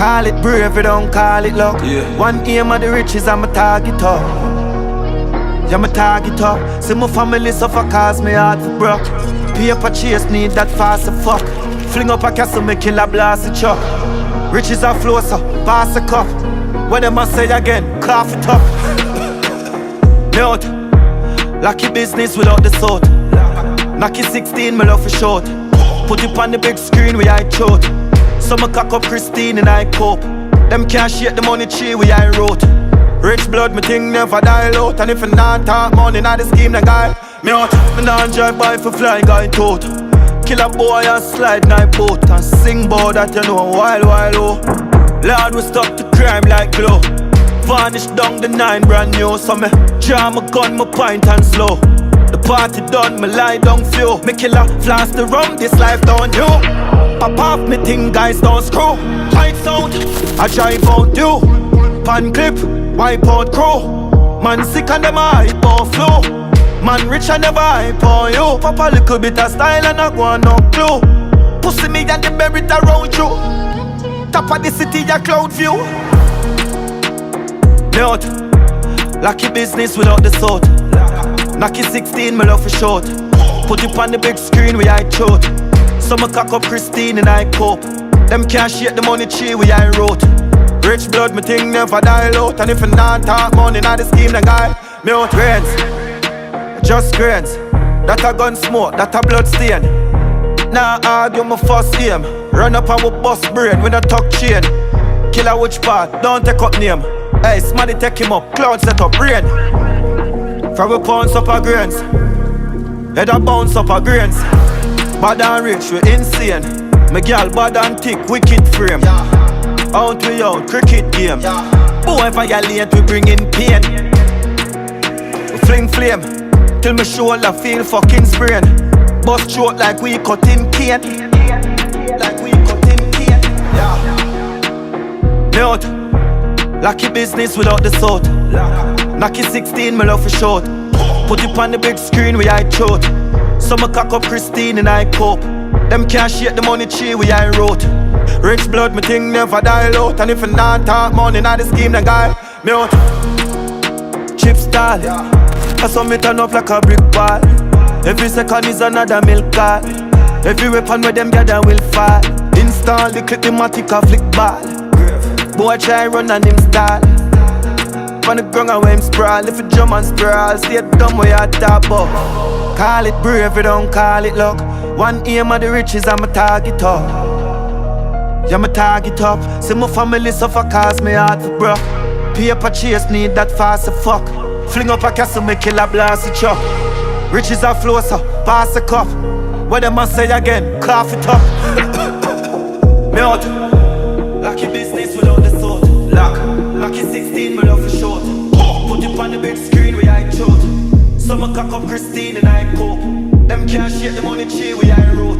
Call it brave, you don't call it luck. One aim of the riches, I'm a target up. Yeah, my target up. See my family suffer cause me heart for broke. Paper chase need that fast as fuck. Fling up a castle, me kill a blast it chuck. Riches are flow, so pass a cup. What them a say again, cough it up. Note, lucky business without the sort. Knocky 16, me love for short. Put it on the big screen where I throat. Some cock up Christine and I cope. Them can't shake the money tree where I wrote. Rich blood, me thing never die out. And if I not talk money, not the scheme, the guy. Me out, me not drive by for flying guy tote. Kill a boy and slide night boat. And sing bout that you know, while oh. Lord, we stop the crime like glow. Vanish down the 9 brand new. So me draw my gun, my pint and slow. The party done, me lie down few. Me killer flash the rum, this life don't you. Pop off me thing, guys don't screw. Lights out, I drive out you. Pan clip, wipe out crew. Man sick and them hype on flow. Man rich and never hype on you. Pop a little bit of style and I go on no clue. Pussy me and the berry around you. Top of the city, a cloud view. Note, lucky business without the sort. Knocky 16, me love for short. Put it on the big screen where I throat. Some cock up Christine and I cope. Them can't shake the money tree where I wrote. Rich blood, me thing never die out. And if I not talk money, not the scheme, the guy. Me out grains, just grains. That a gun smoke, that a blood stain. Now argue my first aim. Run up and we bust brain with a tuck chain. Killer which part, don't take up name. Hey, Smaddy take him up, cloud set up brain. From a pounds up a grains. Head a bounce up a grains. Bad and rich, we insane. My girl bad and thick, wicked frame. Out we out, cricket game. Boy, if I violate, we bring in pain. We fling flame till my shoulder feel fucking sprain. Bust throat like we cutting cane. Like we cutting cane. Note, lucky business without the sort. Knocky 16, me love for short. Put it on the big screen where I throat. Some cock up Christine and I cope. Them can't shake the money tree where I wrote. Rich blood, me thing never die out. And if I not talk money, not the scheme, the guy. Me out. Chip style. I saw me turn up like a brick wall. Every second is another milk car. Every weapon where them gather will fall. Install the clip, the matic a flick ball. Boy try run and him stall. On the ground and when him sprawl. If you jump and sprawl, stay dumb where you top up. Call it brave, you don't call it luck. One aim of the riches, I'm a target up. Yeah, my target up. See my family suffer cause me heart for broke. Paper chase need that fast as fuck. Fling up a castle, me kill a blast it chuck. Riches are flow, so pass a cup. What them a say again, cough it up. Me out. Lucky business without the sort. Lucky 16, me love for short. Put it on the big screen where I throat. Some cock up Christine and I cope. Them can't shake the money tree where I wrote.